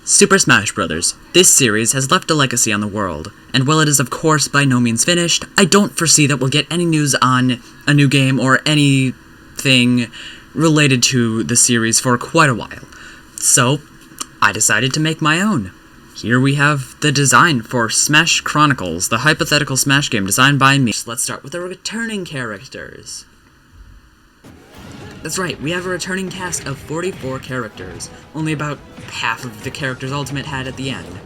Super Smash Bros. This series has left a legacy on the world, and while it is of course by no means finished, I don't foresee that we'll get any news on a new game or anything related to the series for quite a while. So, I decided to make my own. Here we have the design for Smash Chronicles, the hypothetical Smash game designed by me. Let's start with the returning characters. That's right, we have a returning cast of 44 characters, only about half of the characters Ultimate had at the end.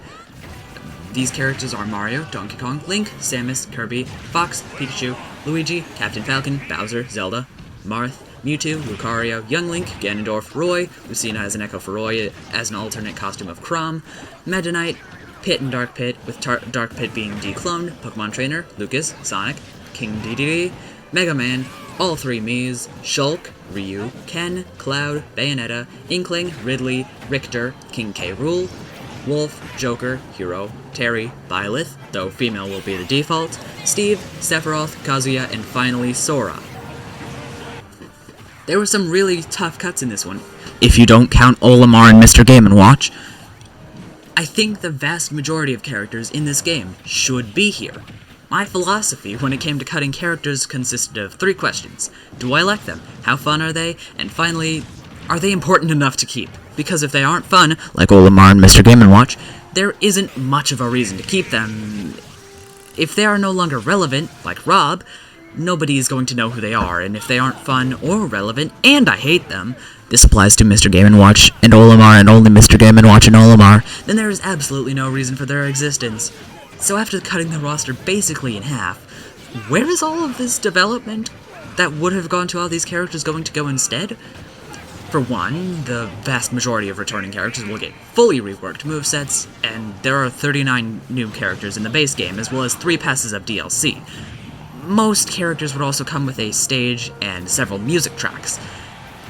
These characters are Mario, Donkey Kong, Link, Samus, Kirby, Fox, Pikachu, Luigi, Captain Falcon, Bowser, Zelda, Marth, Mewtwo, Lucario, Young Link, Ganondorf, Roy, Lucina as an Echo for Roy as an alternate costume of Chrom, Meta Knight, Pit and Dark Pit, with Dark Pit being decloned, Pokemon Trainer, Lucas, Sonic, King Dedede, Mega Man, all three Miis, Shulk, Ryu, Ken, Cloud, Bayonetta, Inkling, Ridley, Richter, King K. Rool, Wolf, Joker, Hero, Terry, Byleth, though female will be the default, Steve, Sephiroth, Kazuya, and finally Sora. There were some really tough cuts in this one, if you don't count Olimar and Mr. Game & Watch. I think the vast majority of characters in this game should be here. My philosophy when it came to cutting characters consisted of 3 questions. Do I like them? How fun are they? And finally, are they important enough to keep? Because if they aren't fun, like Olimar and Mr. Game & Watch, there isn't much of a reason to keep them. If they are no longer relevant, like Rob, nobody is going to know who they are, and if they aren't fun or relevant, and I hate them, this applies to Mr. Game & Watch and Olimar and only Mr. Game & Watch and Olimar, then there is absolutely no reason for their existence. So after cutting the roster basically in half, where is all of this development that would have gone to all these characters going to go instead? For one, the vast majority of returning characters will get fully reworked movesets, and there are 39 new characters in the base game, as well as 3 passes of DLC. Most characters would also come with a stage and several music tracks.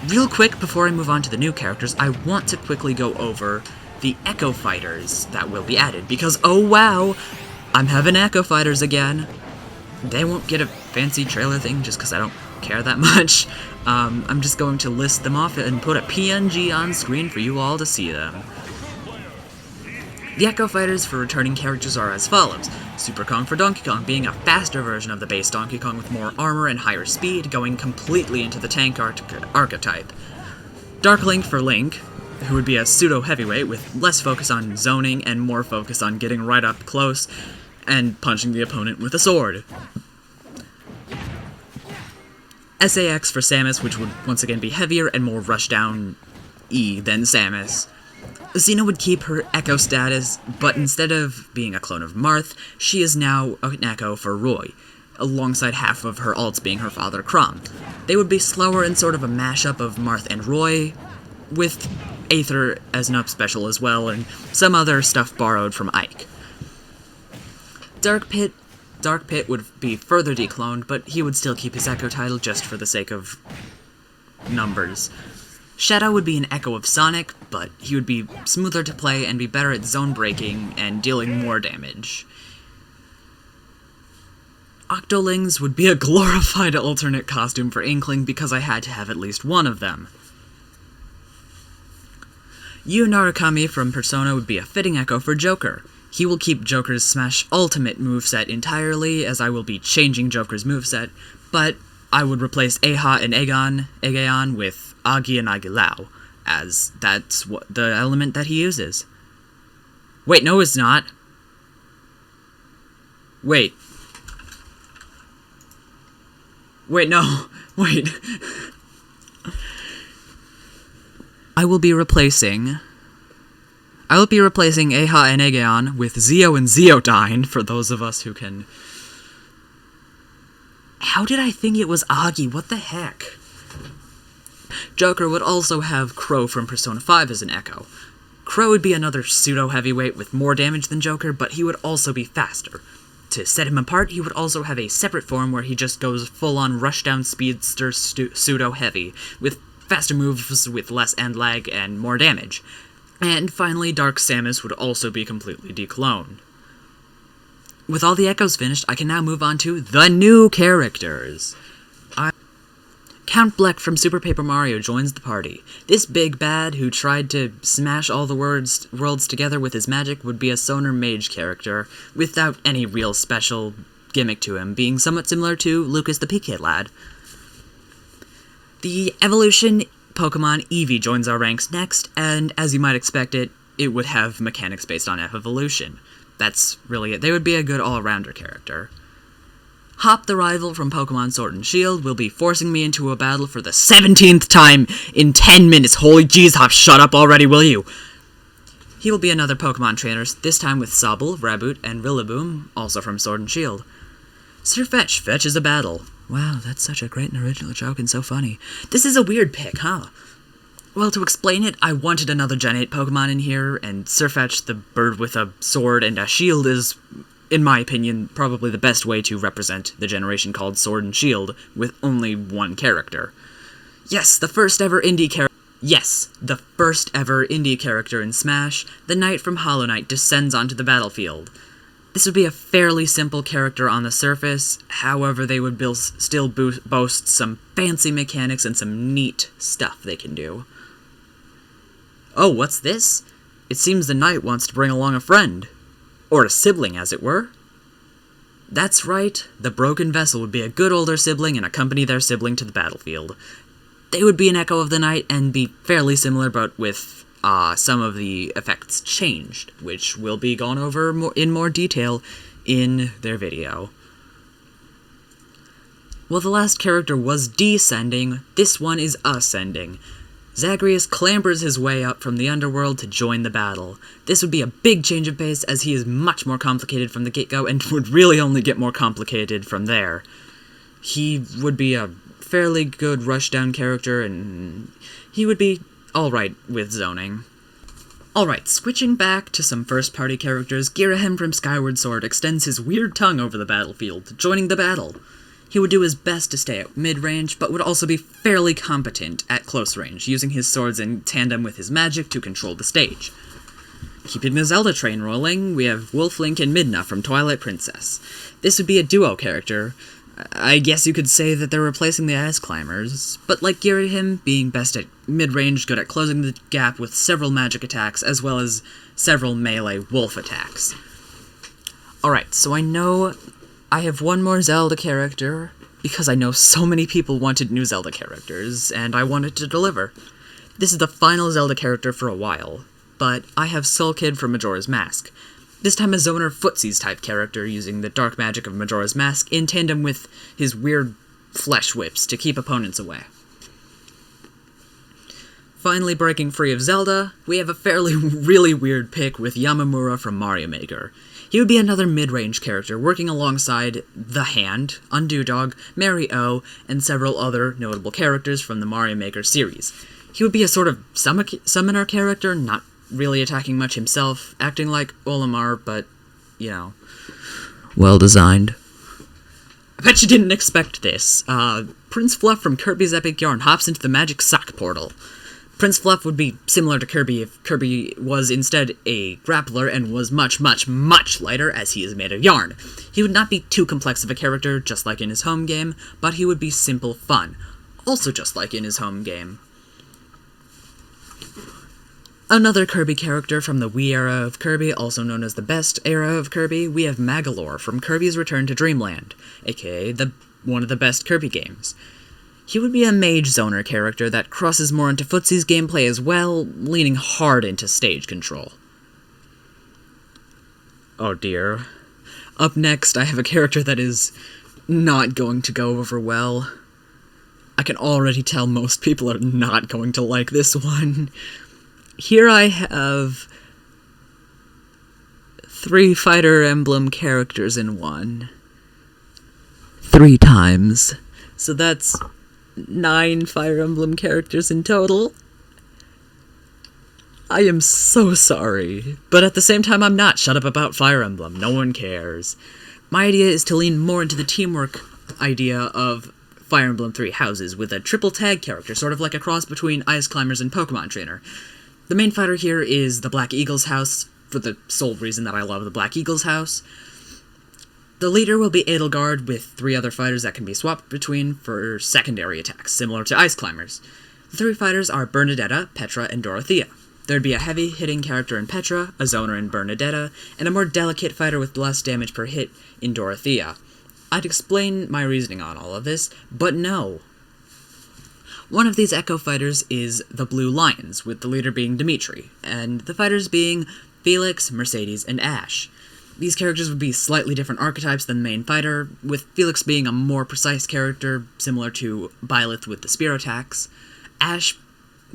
Real quick, before I move on to the new characters, I want to quickly go over the Echo Fighters that will be added, because oh wow, I'm having Echo Fighters again. They won't get a fancy trailer thing just because I don't care that much. I'm just going to list them off and put a PNG on screen for you all to see them. The Echo Fighters for returning characters are as follows. Super Kong for Donkey Kong being a faster version of the base Donkey Kong with more armor and higher speed, going completely into the tank archetype. Dark Link for Link, who would be a pseudo-heavyweight with less focus on zoning and more focus on getting right up close and punching the opponent with a sword. SAX for Samus, which would once again be heavier and more rushdown-y than Samus. Xena would keep her Echo status, but instead of being a clone of Marth, she is now an Echo for Roy, alongside half of her alts being her father Chrom. They would be slower and sort of a mashup of Marth and Roy, with Aether as an up special as well, and some other stuff borrowed from Ike. Dark Pit would be further decloned, but he would still keep his Echo title just for the sake of numbers. Shadow would be an Echo of Sonic, but he would be smoother to play and be better at zone breaking and dealing more damage. Octolings would be a glorified alternate costume for Inkling because I had to have at least one of them. Yu Narukami from Persona would be a fitting Echo for Joker. He will keep Joker's Smash Ultimate moveset entirely, as I will be changing Joker's moveset, but I would replace Aha and Egaon with Agi and Agilao, as that's what the element that he uses. Wait, no it's not. Wait, no. Wait. I will be replacing Aha and Egaon with Zeo and Zeodyne, for those of us who can... How did I think it was Agi? What the heck? Joker would also have Crow from Persona 5 as an Echo. Crow would be another pseudo-heavyweight with more damage than Joker, but he would also be faster. To set him apart, he would also have a separate form where he just goes full-on rushdown speedster pseudo-heavy, with faster moves with less end lag and more damage. And finally, Dark Samus would also be completely decloned. With all the Echoes finished, I can now move on to the new characters. Count Bleck from Super Paper Mario joins the party. This big bad who tried to smash all the worlds together with his magic would be a Sonar Mage character, without any real special gimmick to him, being somewhat similar to Lucas the PK Lad. The evolution Pokemon Eevee joins our ranks next, and as you might expect it would have mechanics based on evolution. That's really it. They would be a good all-rounder character. Hop the rival from Pokemon Sword and Shield will be forcing me into a battle for the 17th time in 10 minutes. Holy jeez, Hop, shut up already, will you? He will be another Pokemon trainer, this time with Sobble, Raboot, and Rillaboom, also from Sword and Shield. Sir Fetch fetches a battle. Wow, that's such a great and original joke and so funny. This is a weird pick, huh? Well, to explain it, I wanted another Gen 8 Pokemon in here, and Sir Fetch, the bird with a sword and a shield, is, in my opinion, probably the best way to represent the generation called Sword and Shield, with only one character. Yes, the first ever indie character in Smash, the Knight from Hollow Knight descends onto the battlefield. This would be a fairly simple character on the surface, however they would still boast some fancy mechanics and some neat stuff they can do. Oh, what's this? It seems the knight wants to bring along a friend. Or a sibling, as it were. That's right, the Broken Vessel would be a good older sibling and accompany their sibling to the battlefield. They would be an echo of the knight and be fairly similar, but with some of the effects changed, which will be gone over in more detail in their video. Well, the last character was descending, this one is ascending. Zagreus clambers his way up from the underworld to join the battle. This would be a big change of pace, as he is much more complicated from the get-go, and would really only get more complicated from there. He would be a fairly good rushdown character, and he would be alright with zoning. Alright, switching back to some first-party characters, Ghirahim from Skyward Sword extends his weird tongue over the battlefield, joining the battle. He would do his best to stay at mid-range, but would also be fairly competent at close range, using his swords in tandem with his magic to control the stage. Keeping the Zelda train rolling, we have Wolf Link and Midna from Twilight Princess. This would be a duo character. I guess you could say that they're replacing the Ice Climbers, but like Ghirahim, being best at mid-range, good at closing the gap with several magic attacks, as well as several melee wolf attacks. Alright, so I know I have one more Zelda character, because I know so many people wanted new Zelda characters, and I wanted to deliver. This is the final Zelda character for a while, but I have Skull Kid from Majora's Mask. This time a Zoner Footsies type character using the dark magic of Majora's Mask in tandem with his weird flesh whips to keep opponents away. Finally breaking free of Zelda, we have a really weird pick with Yamamura from Mario Maker. He would be another mid-range character, working alongside The Hand, Undo Dog, Mary O, and several other notable characters from the Mario Maker series. He would be a sort of summoner character, not really attacking much himself, acting like Olimar, but, you know, well designed. I bet you didn't expect this. Prince Fluff from Kirby's Epic Yarn hops into the Magic Sock Portal. Prince Fluff would be similar to Kirby if Kirby was instead a grappler and was much, much, much lighter, as he is made of yarn. He would not be too complex of a character, just like in his home game, but he would be simple fun, also just like in his home game. Another Kirby character from the Wii era of Kirby, also known as the best era of Kirby, we have Magolor from Kirby's Return to Dreamland, aka one of the best Kirby games. He would be a mage zoner character that crosses more into Footsie's gameplay as well, leaning hard into stage control. Oh dear. Up next, I have a character that is not going to go over well. I can already tell most people are not going to like this one. Here I have 3 Fire Emblem characters in one. 3 times. So that's 9 Fire Emblem characters in total. I am so sorry, but at the same time I'm not. Shut up about Fire Emblem, no one cares. My idea is to lean more into the teamwork idea of Fire Emblem 3 Houses, with a triple tag character, sort of like a cross between Ice Climbers and Pokemon Trainer. The main fighter here is the Black Eagles house, for the sole reason that I love the Black Eagles house. The leader will be Edelgard with 3 other fighters that can be swapped between for secondary attacks, similar to Ice Climbers. The 3 fighters are Bernadetta, Petra, and Dorothea. There'd be a heavy-hitting character in Petra, a zoner in Bernadetta, and a more delicate fighter with less damage per hit in Dorothea. I'd explain my reasoning on all of this, but no. One of these Echo fighters is the Blue Lions, with the leader being Dimitri, and the fighters being Felix, Mercedes, and Ashe. These characters would be slightly different archetypes than the main fighter, with Felix being a more precise character, similar to Byleth with the spear attacks. Ashe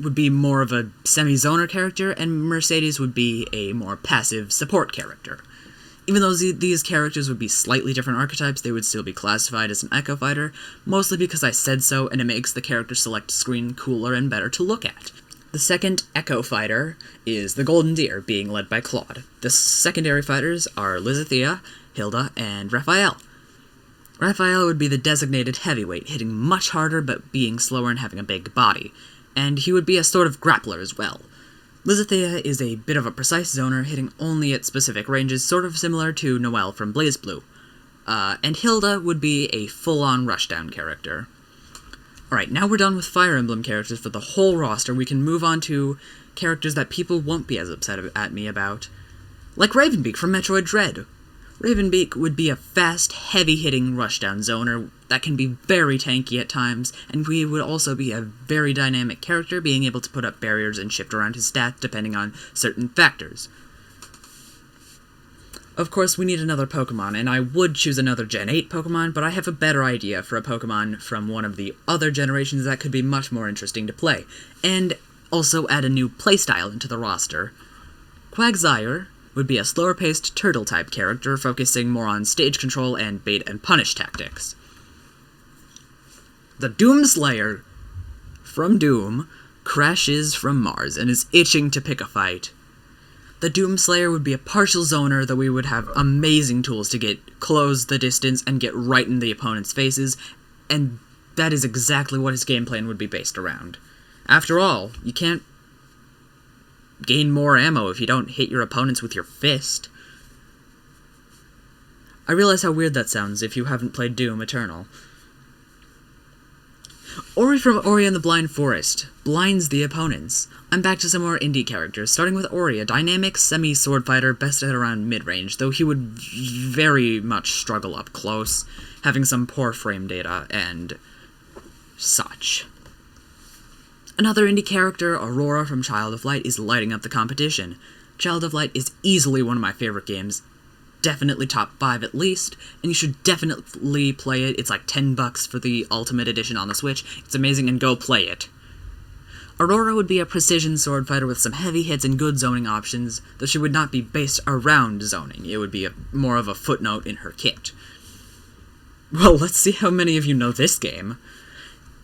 would be more of a semi-zoner character, and Mercedes would be a more passive support character. Even though these characters would be slightly different archetypes, they would still be classified as an Echo fighter, mostly because I said so and it makes the character select screen cooler and better to look at. The second Echo fighter is the Golden Deer, being led by Claude. The secondary fighters are Lizithea, Hilda, and Raphael. Raphael would be the designated heavyweight, hitting much harder but being slower and having a big body. And he would be a sort of grappler as well. Lizithea is a bit of a precise zoner, hitting only at specific ranges, sort of similar to Noelle from BlazBlue. And Hilda would be a full-on rushdown character. Alright, now we're done with Fire Emblem characters for the whole roster. We can move on to characters that people won't be as upset at me about. Like Ravenbeak from Metroid Dread. Ravenbeak would be a fast, heavy-hitting rushdown zoner that can be very tanky at times, and he would also be a very dynamic character, being able to put up barriers and shift around his stats depending on certain factors. Of course, we need another Pokemon, and I would choose another Gen 8 Pokemon, but I have a better idea for a Pokemon from one of the other generations that could be much more interesting to play, and also add a new playstyle into the roster. Quagsire would be a slower-paced turtle-type character, focusing more on stage control and bait-and-punish tactics. The Doomslayer from Doom crashes from Mars and is itching to pick a fight. The Doomslayer would be a partial zoner, though we would have amazing tools to close the distance and get right in the opponent's faces, and that is exactly what his game plan would be based around. After all, you can't gain more ammo if you don't hit your opponents with your fist. I realize how weird that sounds if you haven't played Doom Eternal. Ori from Ori and the Blind Forest blinds the opponents. I'm back to some more indie characters, starting with Ori, a dynamic semi-sword fighter best at around mid-range, though he would very much struggle up close, having some poor frame data and such. Another indie character, Aurora from Child of Light, is lighting up the competition. Child of Light is easily one of my favorite games, definitely top 5 at least, and you should definitely play it. It's like $10 for the Ultimate Edition on the Switch. It's amazing, and go play it. Aurora would be a precision sword fighter with some heavy hits and good zoning options, though she would not be based around zoning. It would be more of a footnote in her kit. Well, let's see how many of you know this game.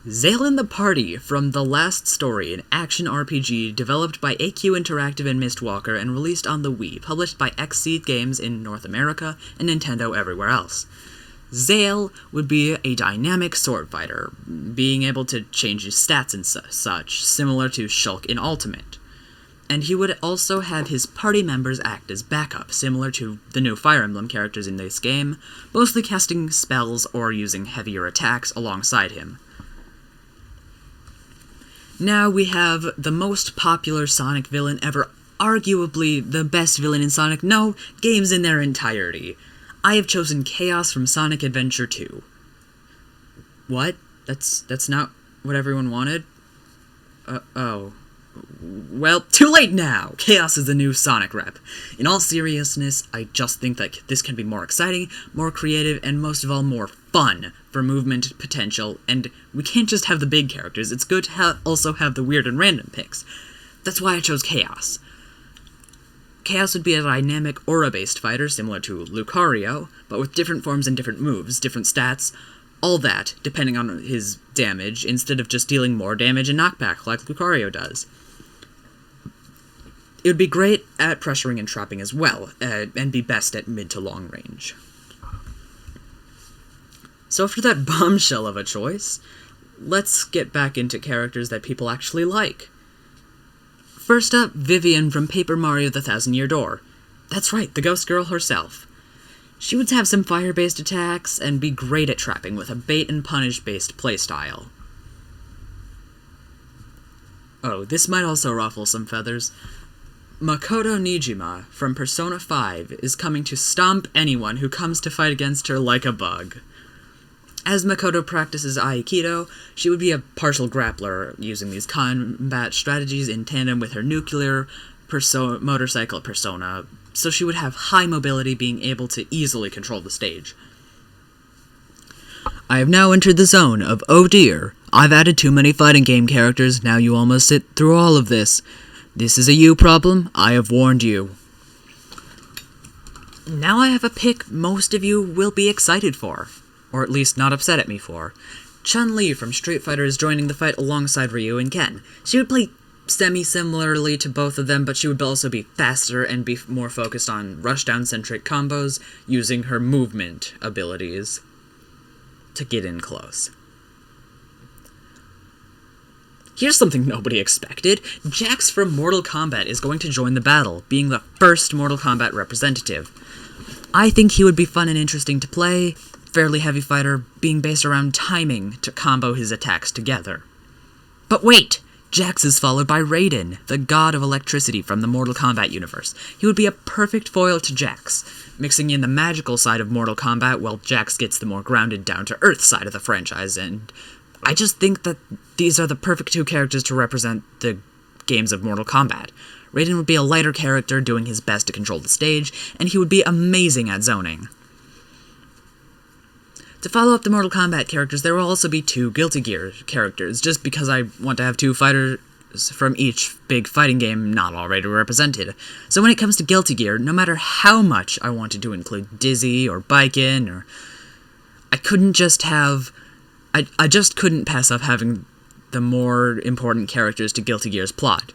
Zaelin the Party from The Last Story, an action RPG developed by AQ Interactive and Mistwalker and released on the Wii, published by Xseed Games in North America and Nintendo everywhere else. Zael would be a dynamic sword fighter, being able to change his stats and such, similar to Shulk in Ultimate. And he would also have his party members act as backup, similar to the new Fire Emblem characters in this game, mostly casting spells or using heavier attacks alongside him. Now we have the most popular Sonic villain ever, arguably the best villain in Sonic, no, games in their entirety. I have chosen Chaos from Sonic Adventure 2. What? That's not what everyone wanted? Oh. Well, too late now! Chaos is the new Sonic rep. In all seriousness, I just think that this can be more exciting, more creative, and most of all, more fun for movement potential, and we can't just have the big characters, it's good to also have the weird and random picks. That's why I chose Chaos. Chaos would be a dynamic aura-based fighter similar to Lucario, but with different forms and different moves, different stats, all that, depending on his damage, instead of just dealing more damage and knockback like Lucario does. It would be great at pressuring and trapping as well, and be best at mid to long range. So after that bombshell of a choice, let's get back into characters that people actually like. First up, Vivian from Paper Mario: The Thousand Year Door. That's right, the ghost girl herself. She would have some fire-based attacks and be great at trapping with a bait and punish-based playstyle. Oh, this might also ruffle some feathers. Makoto Nijima from Persona 5 is coming to stomp anyone who comes to fight against her like a bug. As Makoto practices Aikido, she would be a partial grappler, using these combat strategies in tandem with her nuclear motorcycle persona, so she would have high mobility, being able to easily control the stage. I have now entered the zone of, oh dear, I've added too many fighting game characters, now you almost sit through all of this. This is a you problem, I have warned you. Now I have a pick most of you will be excited for, or at least not upset at me for. Chun-Li from Street Fighter is joining the fight alongside Ryu and Ken. She would play semi-similarly to both of them, but she would also be faster and be more focused on rushdown-centric combos, using her movement abilities to get in close. Here's something nobody expected. Jax from Mortal Kombat is going to join the battle, being the first Mortal Kombat representative. I think he would be fun and interesting to play, fairly heavy fighter, being based around timing to combo his attacks together. But wait! Jax is followed by Raiden, the god of electricity from the Mortal Kombat universe. He would be a perfect foil to Jax, mixing in the magical side of Mortal Kombat while Jax gets the more grounded, down-to-earth side of the franchise, and I just think that these are the perfect two characters to represent the games of Mortal Kombat. Raiden would be a lighter character doing his best to control the stage, and he would be amazing at zoning. To follow up the Mortal Kombat characters, there will also be two Guilty Gear characters, just because I want to have two fighters from each big fighting game not already represented. So when it comes to Guilty Gear, no matter how much I wanted to include Dizzy or Baiken, or I couldn't just have... I just couldn't pass up having the more important characters to Guilty Gear's plot,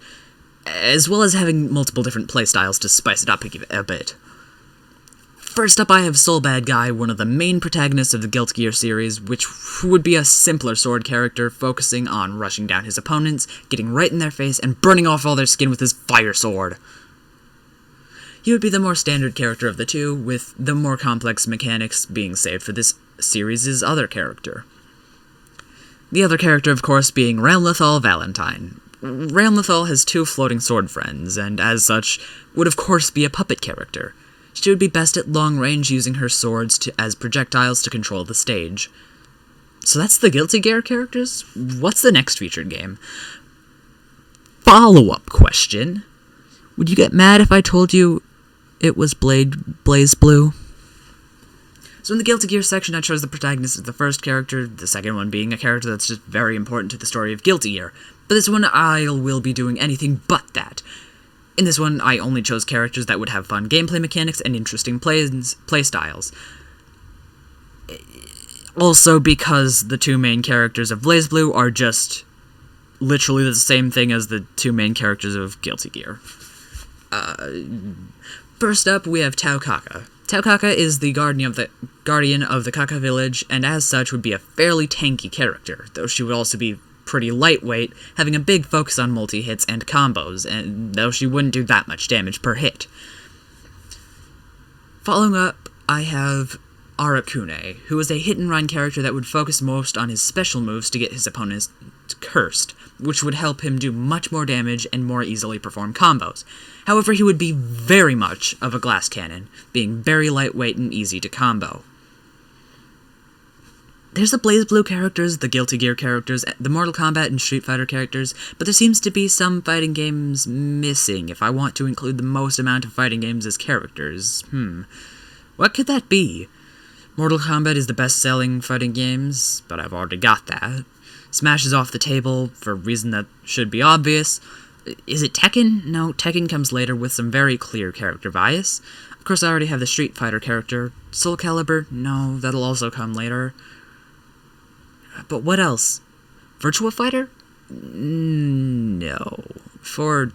as well as having multiple different playstyles to spice it up a bit. First up, I have Soul Bad Guy, one of the main protagonists of the Guilty Gear series, which would be a simpler sword character, focusing on rushing down his opponents, getting right in their face, and burning off all their skin with his fire sword. He would be the more standard character of the two, with the more complex mechanics being saved for this series' other character. The other character, of course, being Ramlethal Valentine. Ramlethal has two floating sword friends, and as such, would of course be a puppet character. She would be best at long range, using her swords as projectiles to control the stage. So that's the Guilty Gear characters? What's the next featured game? Follow-up question. Would you get mad if I told you it was BlazBlue? So in the Guilty Gear section, I chose the protagonist as the first character, the second one being a character that's just very important to the story of Guilty Gear. But this one, I will be doing anything but that. In this one, I only chose characters that would have fun gameplay mechanics and interesting playstyles. Also because the two main characters of BlazBlue are just literally the same thing as the two main characters of Guilty Gear. First up, we have Tau Kaka. Tau Kaka is the guardian of the Kaka village, and as such would be a fairly tanky character, though she would also be pretty lightweight, having a big focus on multi-hits and combos, and though she wouldn't do that much damage per hit. Following up, I have Arakune, who is a hit-and-run character that would focus most on his special moves to get his opponents cursed, which would help him do much more damage and more easily perform combos. However, he would be very much of a glass cannon, being very lightweight and easy to combo. There's the BlazBlue characters, the Guilty Gear characters, the Mortal Kombat and Street Fighter characters, but there seems to be some fighting games missing if I want to include the most amount of fighting games as characters. What could that be? Mortal Kombat is the best-selling fighting games, but I've already got that. Smash is off the table for a reason that should be obvious. Is it Tekken? No, Tekken comes later with some very clear character bias. Of course, I already have the Street Fighter character. Soul Calibur? No, that'll also come later. But what else? Virtua Fighter? No. For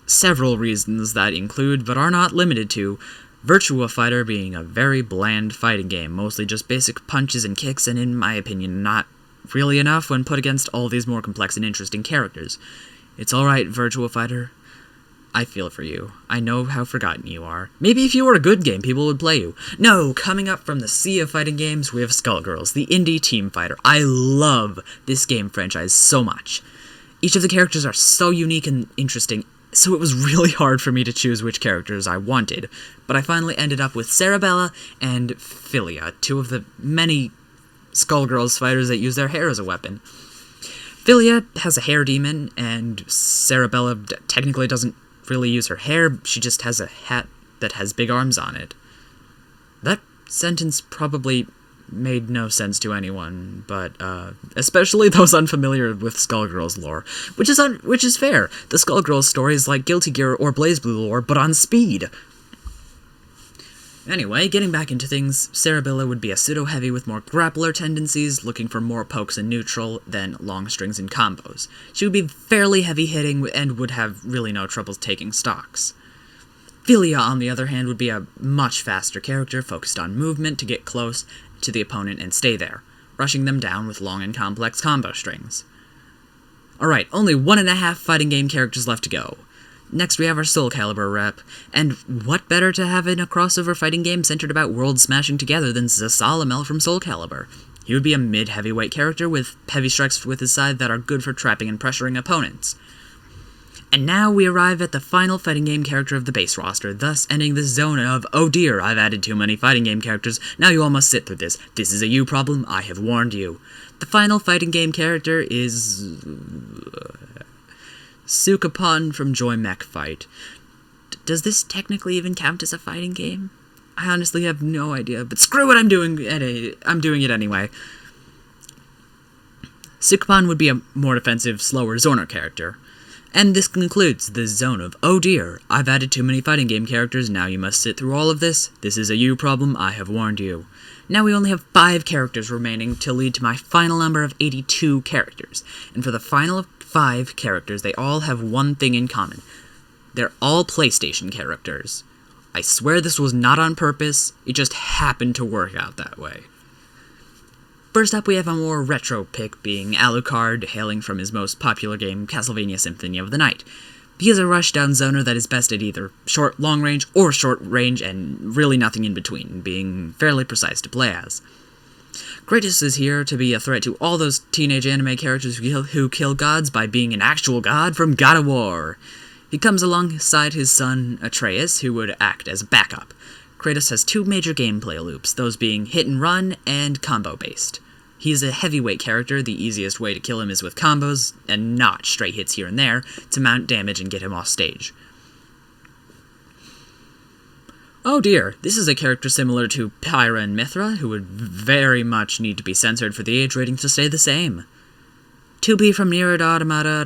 several reasons that include, but are not limited to, Virtua Fighter being a very bland fighting game, mostly just basic punches and kicks, and in my opinion, not really enough when put against all these more complex and interesting characters. It's alright, Virtua Fighter. I feel for you. I know how forgotten you are. Maybe if you were a good game, people would play you. No, coming up from the sea of fighting games, we have Skullgirls, the indie team fighter. I love this game franchise so much. Each of the characters are so unique and interesting, so it was really hard for me to choose which characters I wanted. But I finally ended up with Cerebella and Philia, two of the many Skullgirls fighters that use their hair as a weapon. Philia has a hair demon, and Cerebella technically doesn't really use her hair, she just has a hat that has big arms on it. That sentence probably made no sense to anyone, but especially those unfamiliar with Skullgirls lore, which is fair. The Skullgirls story is like Guilty Gear or BlazBlue lore, but on speed. Anyway, getting back into things, Cerebella would be a pseudo-heavy with more grappler tendencies, looking for more pokes in neutral than long strings and combos. She would be fairly heavy-hitting and would have really no trouble taking stocks. Philia, on the other hand, would be a much faster character, focused on movement to get close to the opponent and stay there, rushing them down with long and complex combo strings. Alright, only 1.5 fighting game characters left to go. Next we have our Soul Calibur rep, and what better to have in a crossover fighting game centered about worlds smashing together than Zasalamel from Soul Calibur. He would be a mid-heavyweight character with heavy strikes with his side that are good for trapping and pressuring opponents. And now we arrive at the final fighting game character of the base roster, thus ending this zone of, oh dear, I've added too many fighting game characters, now you all must sit through this. This is a you problem, I have warned you. The final fighting game character is Sukapon from Joy Mech Fight. Does this technically even count as a fighting game? I honestly have no idea, but screw it, I'm doing it anyway. Sukapon would be a more defensive, slower zoner character. And this concludes the zone of, oh dear, I've added too many fighting game characters, now you must sit through all of this. This is a you problem, I have warned you. Now we only have 5 characters remaining to lead to my final number of 82 characters. And for the final 5 characters, they all have one thing in common. They're all PlayStation characters. I swear this was not on purpose, it just happened to work out that way. First up, we have a more retro pick, being Alucard, hailing from his most popular game, Castlevania Symphony of the Night. He is a rushdown zoner that is best at either short, long range, or short range, and really nothing in between, being fairly precise to play as. Kratos is here to be a threat to all those teenage anime characters who kill gods by being an actual god from God of War. He comes alongside his son, Atreus, who would act as backup. Kratos has 2 major gameplay loops, those being hit and run and combo-based. He is a heavyweight character, the easiest way to kill him is with combos, and not straight hits here and there, to mount damage and get him off stage. Oh dear, this is a character similar to Pyra and Mithra, who would very much need to be censored for the age rating to stay the same. 2B from Nier Automata,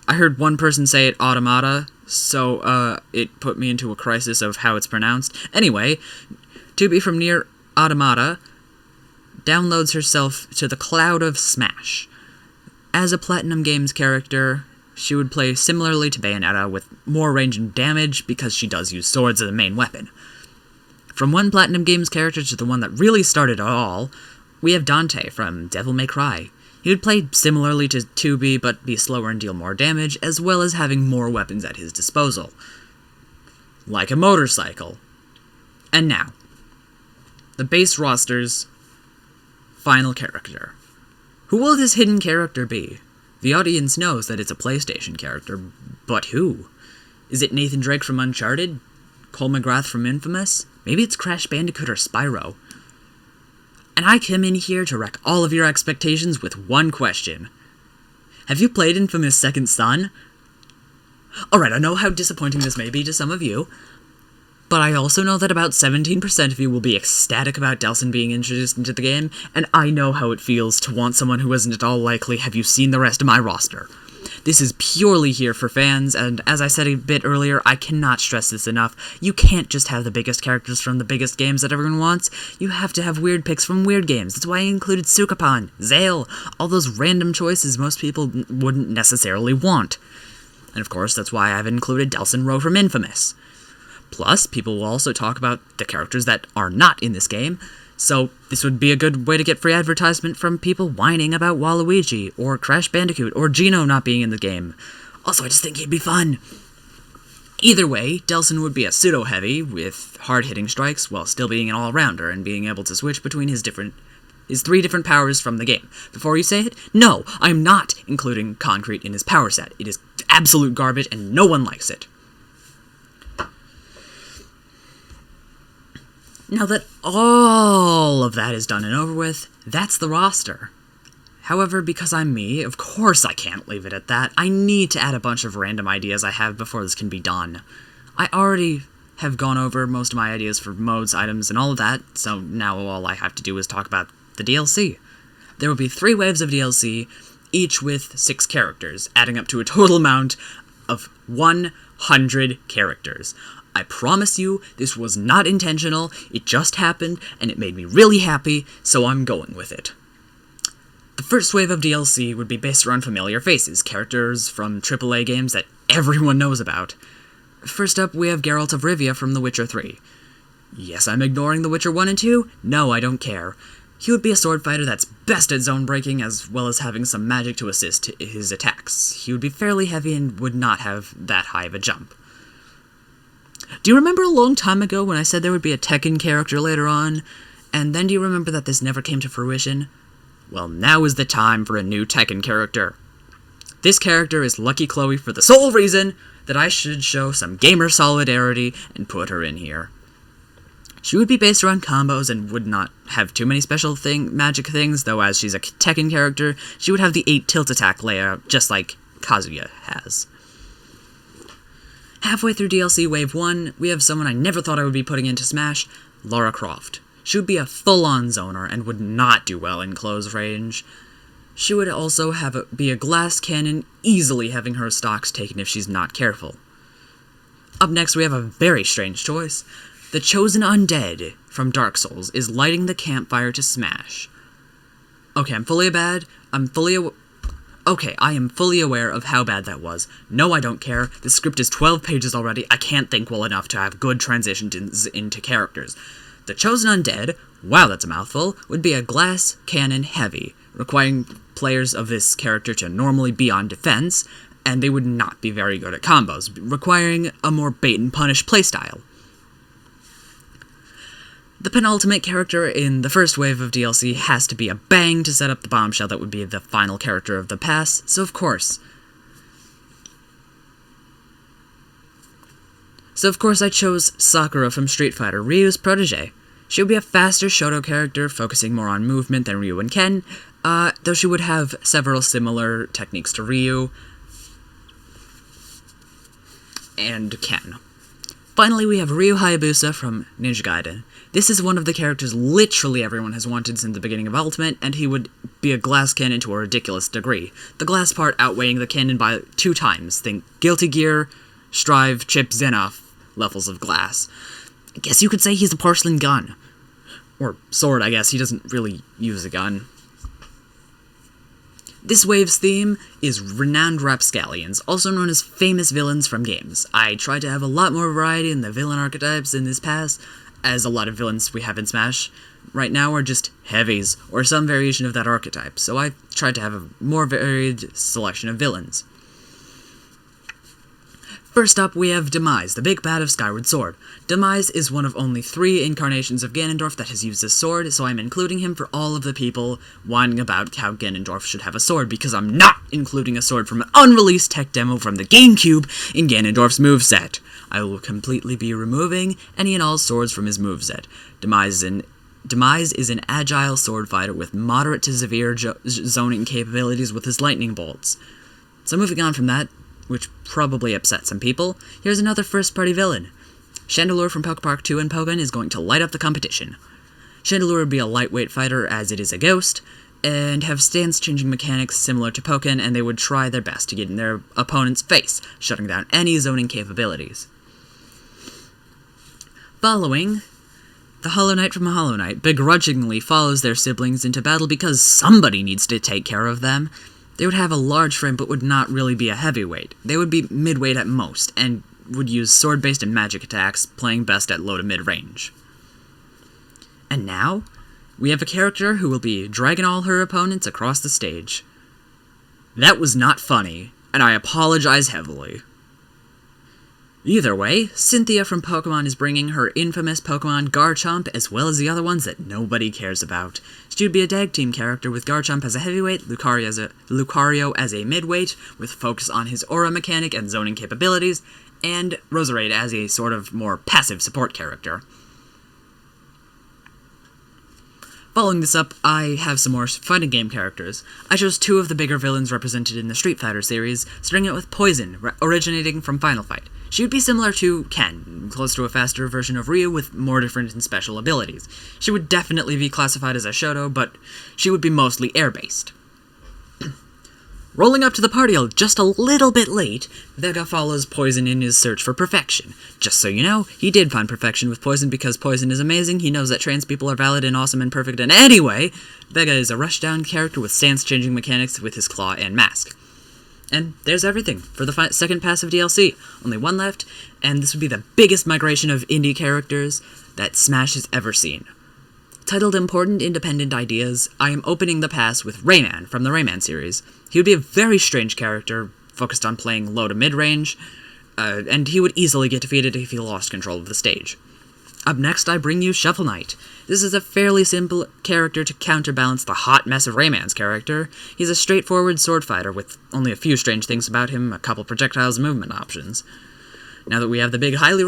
I heard one person say it automata, so it put me into a crisis of how it's pronounced. Anyway, 2B from Nier Automata downloads herself to the cloud of Smash. As a Platinum Games character, she would play similarly to Bayonetta with more range and damage because she does use swords as the main weapon. From one Platinum Games character to the one that really started it all, we have Dante from Devil May Cry. He would play similarly to 2B, but be slower and deal more damage, as well as having more weapons at his disposal. Like a motorcycle. And now, the base roster's final character. Who will this hidden character be? The audience knows that it's a PlayStation character, but who? Is it Nathan Drake from Uncharted? Cole McGrath from Infamous? Maybe it's Crash Bandicoot or Spyro. And I come in here to wreck all of your expectations with one question. Have you played Infamous Second Son? Alright, I know how disappointing this may be to some of you, but I also know that about 17% of you will be ecstatic about Delsin being introduced into the game, and I know how it feels to want someone who isn't at all likely, have you seen the rest of my roster? This is purely here for fans, and as I said a bit earlier, I cannot stress this enough. You can't just have the biggest characters from the biggest games that everyone wants. You have to have weird picks from weird games. That's why I included Sukapon, Zale, all those random choices most people wouldn't necessarily want. And of course, that's why I've included Delsin Rowe from Infamous. Plus, people will also talk about the characters that are not in this game. So this would be a good way to get free advertisement from people whining about Waluigi, or Crash Bandicoot, or Geno not being in the game. Also, I just think he'd be fun. Either way, Delsin would be a pseudo-heavy with hard-hitting strikes while still being an all-rounder and being able to switch between his 3 different powers from the game. Before you say it, no, I'm not including Concrete in his power set. It is absolute garbage and no one likes it. Now that all of that is done and over with, that's the roster. However, because I'm me, of course I can't leave it at that. I need to add a bunch of random ideas I have before this can be done. I already have gone over most of my ideas for modes, items, and all of that, so now all I have to do is talk about the DLC. There will be 3 waves of DLC, each with 6 characters, adding up to a total amount of 100 characters. I promise you, this was not intentional, it just happened, and it made me really happy, so I'm going with it. The first wave of DLC would be based around familiar faces, characters from AAA games that everyone knows about. First up, we have Geralt of Rivia from The Witcher 3. Yes, I'm ignoring The Witcher 1 and 2? No, I don't care. He would be a sword fighter that's best at zone breaking, as well as having some magic to assist his attacks. He would be fairly heavy and would not have that high of a jump. Do you remember a long time ago when I said there would be a Tekken character later on? And then do you remember that this never came to fruition? Well, now is the time for a new Tekken character. This character is Lucky Chloe for the sole reason that I should show some gamer solidarity and put her in here. She would be based around combos and would not have too many special magic things, though as she's a Tekken character, she would have the 8 tilt attack layout, just like Kazuya has. Halfway through DLC Wave 1, we have someone I never thought I would be putting into Smash, Lara Croft. She would be a full-on zoner and would not do well in close range. She would also be a glass cannon, easily having her stocks taken if she's not careful. Up next, we have a very strange choice. The Chosen Undead from Dark Souls is lighting the campfire to Smash. Okay, I am fully aware of how bad that was. No, I don't care. The script is 12 pages already. I can't think well enough to have good transitions into characters. The Chosen Undead, wow that's a mouthful, would be a glass cannon heavy, requiring players of this character to normally be on defense, and they would not be very good at combos, requiring a more bait-and-punish playstyle. The penultimate character in the first wave of DLC has to be a bang to set up the bombshell that would be the final character of the pass, so of course I chose Sakura from Street Fighter, Ryu's protege. She would be a faster Shoto character, focusing more on movement than Ryu and Ken, though she would have several similar techniques to Ryu and Ken. Finally, we have Ryu Hayabusa from Ninja Gaiden. This is one of the characters literally everyone has wanted since the beginning of Ultimate, and he would be a glass cannon to a ridiculous degree. The glass part outweighing the cannon by 2 times. Think Guilty Gear, Strive, Chip, Xenoff levels of glass. I guess you could say he's a porcelain gun. Or sword, I guess. He doesn't really use a gun. This wave's theme is renowned rapscallions, also known as famous villains from games. I tried to have a lot more variety in the villain archetypes in this pass, as a lot of villains we have in Smash right now are just heavies, or some variation of that archetype, so I tried to have a more varied selection of villains. First up, we have Demise, the big bad of Skyward Sword. Demise is one of only 3 incarnations of Ganondorf that has used a sword, so I'm including him for all of the people whining about how Ganondorf should have a sword, because I'm not including a sword from an unreleased tech demo from the GameCube in Ganondorf's moveset. I will completely be removing any and all swords from his moveset. Demise is an agile sword fighter with moderate to severe zoning capabilities with his lightning bolts. So moving on from that, which probably upset some people, here's another first-party villain. Chandelure from Pokepark 2 and Pokken is going to light up the competition. Chandelure would be a lightweight fighter as it is a ghost, and have stance-changing mechanics similar to Pokken, and they would try their best to get in their opponent's face, shutting down any zoning capabilities. Following, the Hollow Knight from Hollow Knight begrudgingly follows their siblings into battle because somebody needs to take care of them. They would have a large frame but would not really be a heavyweight. They would be midweight at most, and would use sword-based and magic attacks, playing best at low to mid-range. And now, we have a character who will be dragging all her opponents across the stage. That was not funny, and I apologize heavily. Either way, Cynthia from Pokemon is bringing her infamous Pokemon Garchomp as well as the other ones that nobody cares about. She would be a tag team character with Garchomp as a heavyweight, Lucario as a midweight, with focus on his aura mechanic and zoning capabilities, and Roserade as a sort of more passive support character. Following this up, I have some more fighting game characters. I chose two of the bigger villains represented in the Street Fighter series, starting out with Poison, originating from Final Fight. She would be similar to Ken, close to a faster version of Ryu with more different and special abilities. She would definitely be classified as a Shoto, but she would be mostly air-based. Rolling up to the party just a little bit late, Vega follows Poison in his search for perfection. Just so you know, he did find perfection with Poison because Poison is amazing, he knows that trans people are valid and awesome and perfect, and anyway, Vega is a rushdown character with stance-changing mechanics with his claw and mask. And there's everything for the second pass of DLC. Only one left, and this would be the biggest migration of indie characters that Smash has ever seen. Titled Important Independent Ideas, I am opening the pass with Rayman from the Rayman series. He would be a very strange character, focused on playing low to mid-range, and he would easily get defeated if he lost control of the stage. Up next, I bring you Shovel Knight. This is a fairly simple character to counterbalance the hot mess of Rayman's character. He's a straightforward sword fighter with only a few strange things about him, a couple projectiles and movement options. Now that we have the big highly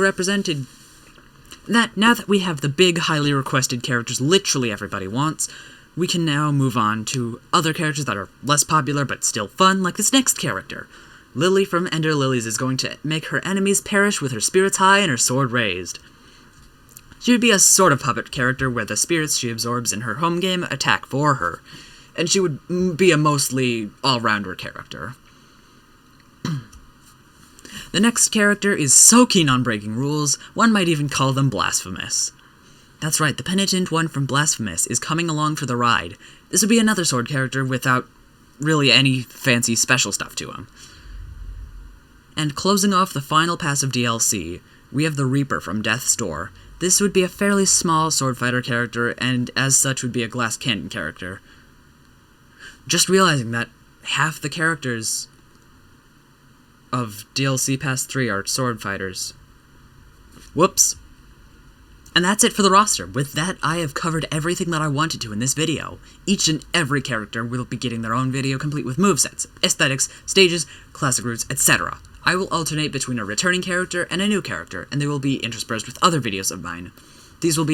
requested characters literally everybody wants, we can now move on to other characters that are less popular but still fun, like this next character. Lily from Ender Lilies is going to make her enemies perish with her spirits high and her sword raised. She would be a sort of puppet character where the spirits she absorbs in her home game attack for her, and she would be a mostly all-rounder character. The next character is so keen on breaking rules, one might even call them blasphemous. That's right, the penitent one from Blasphemous is coming along for the ride. This would be another sword character without really any fancy special stuff to him. And closing off the final pass of DLC, we have the Reaper from Death's Door. This would be a fairly small sword fighter character, and as such would be a glass cannon character. Just realizing that half the characters of DLC Pass 3 are sword fighters. Whoops. And that's it for the roster. With that, I have covered everything that I wanted to in this video. Each and every character will be getting their own video complete with movesets, aesthetics, stages, classic routes, etc. I will alternate between a returning character and a new character, and they will be interspersed with other videos of mine. These will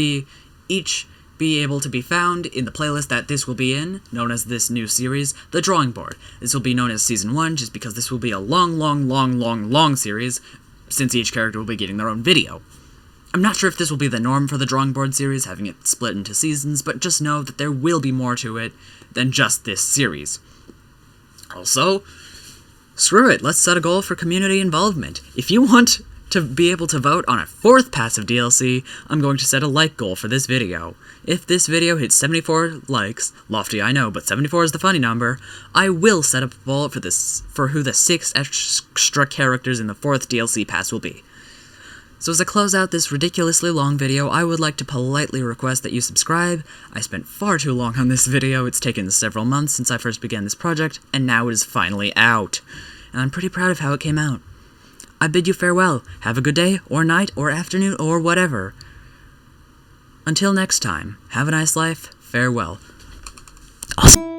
each be able to be found in the playlist that this will be in, known as this new series, The Drawing Board. This will be known as Season 1, just because this will be a long series, since each character will be getting their own video. I'm not sure if this will be the norm for the Drawing Board series, having it split into seasons, but just know that there will be more to it than just this series. Also, screw it, let's set a goal for community involvement. If you want to be able to vote on a 4th pass of DLC, I'm going to set a like goal for this video. If this video hits 74 likes, lofty I know, but 74 is the funny number, I will set up a poll for who the 6 extra characters in the 4th DLC pass will be. So as I close out this ridiculously long video, I would like to politely request that you subscribe. I spent far too long on this video, it's taken several months since I first began this project, and now it is finally out. And I'm pretty proud of how it came out. I bid you farewell, have a good day, or night, or afternoon, or whatever. Until next time, have a nice life, farewell. Awesome.